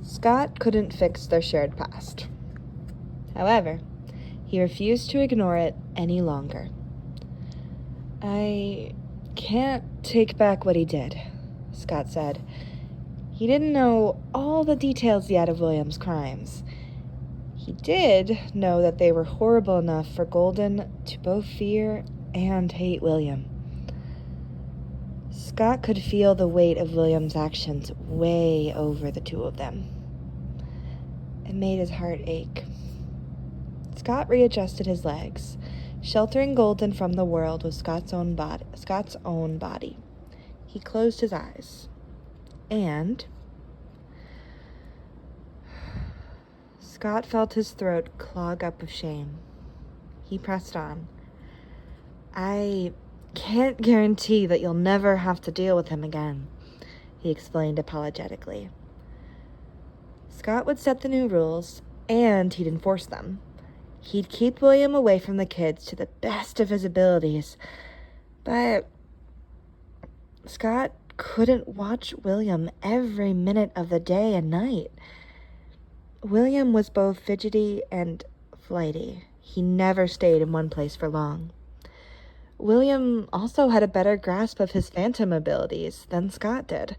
Scott couldn't fix their shared past. However, he refused to ignore it any longer. "I can't take back what he did," Scott said. He didn't know all the details yet of William's crimes. He did know that they were horrible enough for Golden to both fear and hate William. Scott could feel the weight of William's actions way over the two of them. It made his heart ache. Scott readjusted his legs, sheltering Golden from the world with Scott's own body. He closed his eyes, and Scott felt his throat clog up with shame. He pressed on. "I can't guarantee that you'll never have to deal with him again," he explained apologetically. Scott would set the new rules, and he'd enforce them. He'd keep William away from the kids to the best of his abilities, but Scott couldn't watch William every minute of the day and night. William was both fidgety and flighty. He never stayed in one place for long. William also had a better grasp of his phantom abilities than Scott did.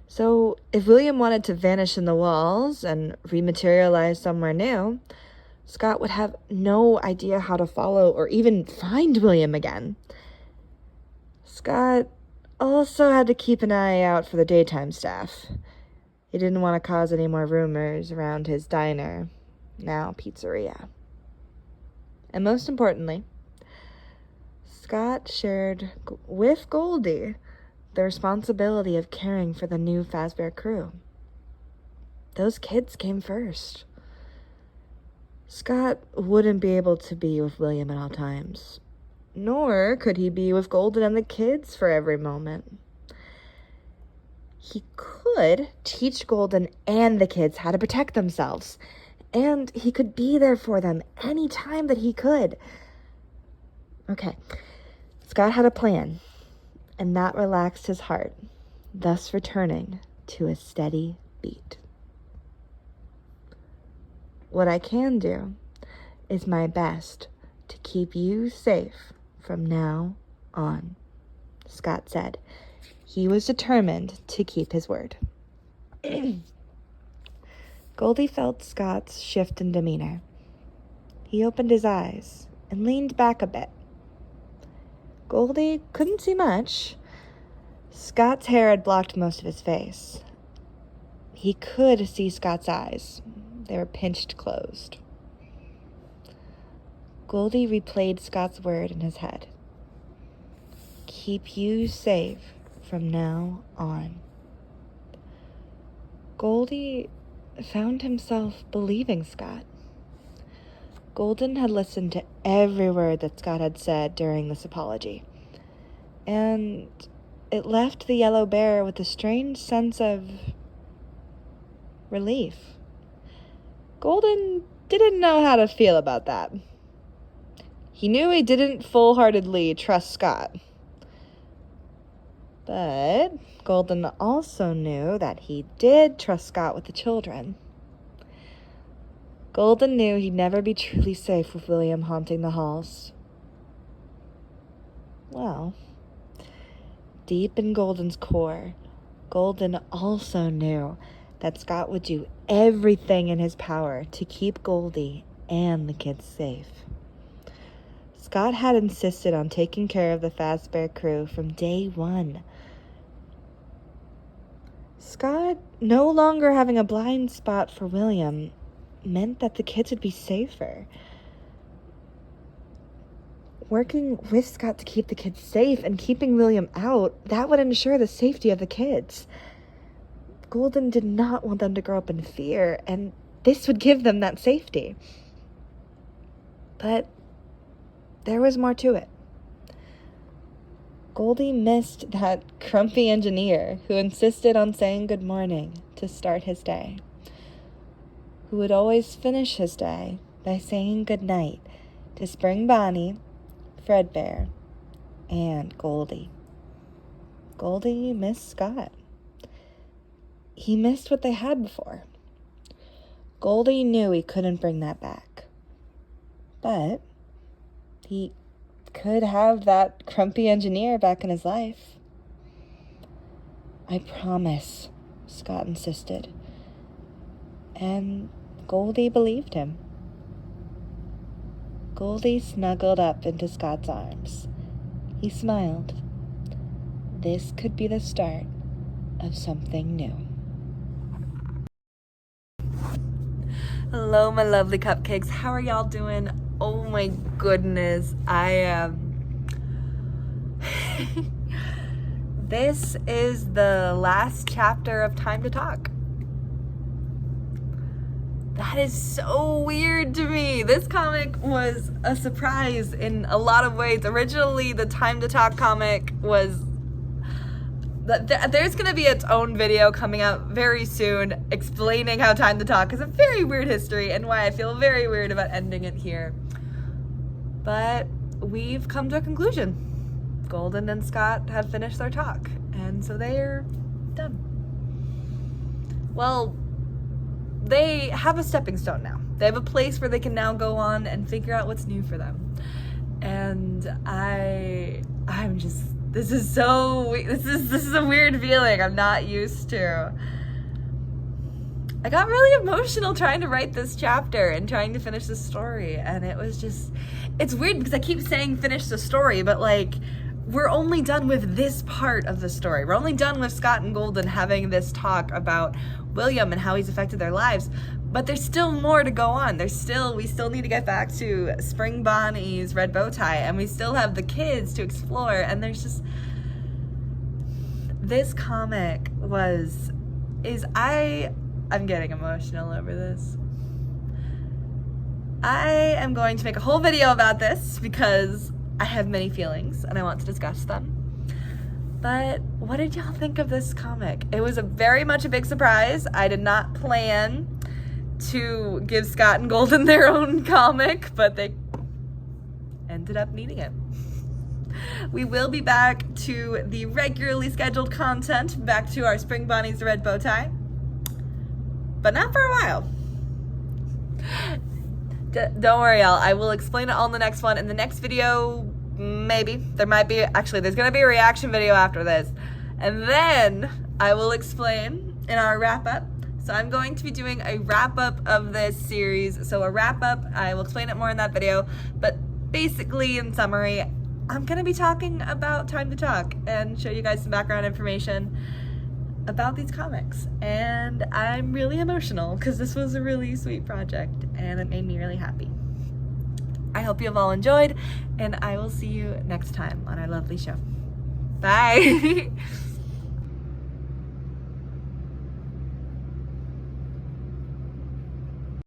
So if William wanted to vanish in the walls and rematerialize somewhere new, Scott would have no idea how to follow or even find William again. Scott also had to keep an eye out for the daytime staff. He didn't want to cause any more rumors around his diner, now pizzeria. And most importantly, Scott shared with Goldie the responsibility of caring for the new Fazbear crew. Those kids came first. Scott wouldn't be able to be with William at all times, nor could he be with Golden and the kids for every moment. He could teach Golden and the kids how to protect themselves, and he could be there for them any time that he could. Okay, Scott had a plan, and that relaxed his heart, thus returning to a steady beat. "What I can do is my best to keep you safe from now on," Scott said. He was determined to keep his word. Goldie felt Scott's shift in demeanor. He opened his eyes and leaned back a bit. Goldie couldn't see much. Scott's hair had blocked most of his face. He could see Scott's eyes. They were pinched closed. Goldie replayed Scott's word in his head. "Keep you safe from now on." Goldie found himself believing Scott. Golden had listened to every word that Scott had said during this apology, and it left the yellow bear with a strange sense of relief. Golden didn't know how to feel about that. He knew he didn't full-heartedly trust Scott. But Golden also knew that he did trust Scott with the children. Golden knew he'd never be truly safe with William haunting the halls. Well, deep in Golden's core, Golden also knew that Scott would do everything in his power to keep Goldie and the kids safe. Scott had insisted on taking care of the Fazbear crew from day one. Scott no longer having a blind spot for William meant that the kids would be safer. Working with Scott to keep the kids safe and keeping William out, that would ensure the safety of the kids. Golden did not want them to grow up in fear, and this would give them that safety. But there was more to it. Goldie missed that grumpy engineer who insisted on saying good morning to start his day, who would always finish his day by saying good night to Spring Bonnie, Fredbear, and Goldie. Goldie missed Scott. He missed what they had before. Goldie knew he couldn't bring that back. But he could have that grumpy engineer back in his life. I promise, Scott insisted. And Goldie believed him. Goldie snuggled up into Scott's arms. He smiled. This could be the start of something new. Hello, my lovely cupcakes. How are y'all doing? Oh my goodness. I am... This is the last chapter of Time to Talk. That is so weird to me. This comic was a surprise in a lot of ways. Originally, the Time to Talk comic was... There's going to be its own video coming out very soon explaining how Time to Talk is a very weird history and why I feel very weird about ending it here. But we've come to a conclusion. Golden and Scott have finished their talk, and so they're done. Well, they have a stepping stone now. They have a place where they can now go on and figure out what's new for them. And I'm just, this is a weird feeling I'm not used to. I got really emotional trying to write this chapter and trying to finish the story, and it was just, it's weird because I keep saying finish the story, but like, we're only done with this part of the story. We're only done with Scott and Golden having this talk about William and how he's affected their lives. But there's still more to go on. We still need to get back to Spring Bonnie's red bow tie, and we still have the kids to explore, and there's just... This comic I'm getting emotional over this. I am going to make a whole video about this because I have many feelings and I want to discuss them. But what did y'all think of this comic? It was very much a big surprise. I did not plan to give Scott and Golden their own comic, but they ended up needing it. We will be back to the regularly scheduled content, back to our Spring Bonnie's red bow tie, but not for a while. Don't worry, y'all. I will explain it all in the next one. In the next video, maybe. There's going to be a reaction video after this. And then I will explain in our wrap-up. So I'm going to be doing a wrap-up of this series. So a wrap-up, I will explain it more in that video. But basically, in summary, I'm going to be talking about Time to Talk and show you guys some background information about these comics. And I'm really emotional because this was a really sweet project and it made me really happy. I hope you have all enjoyed, and I will see you next time on our lovely show. Bye!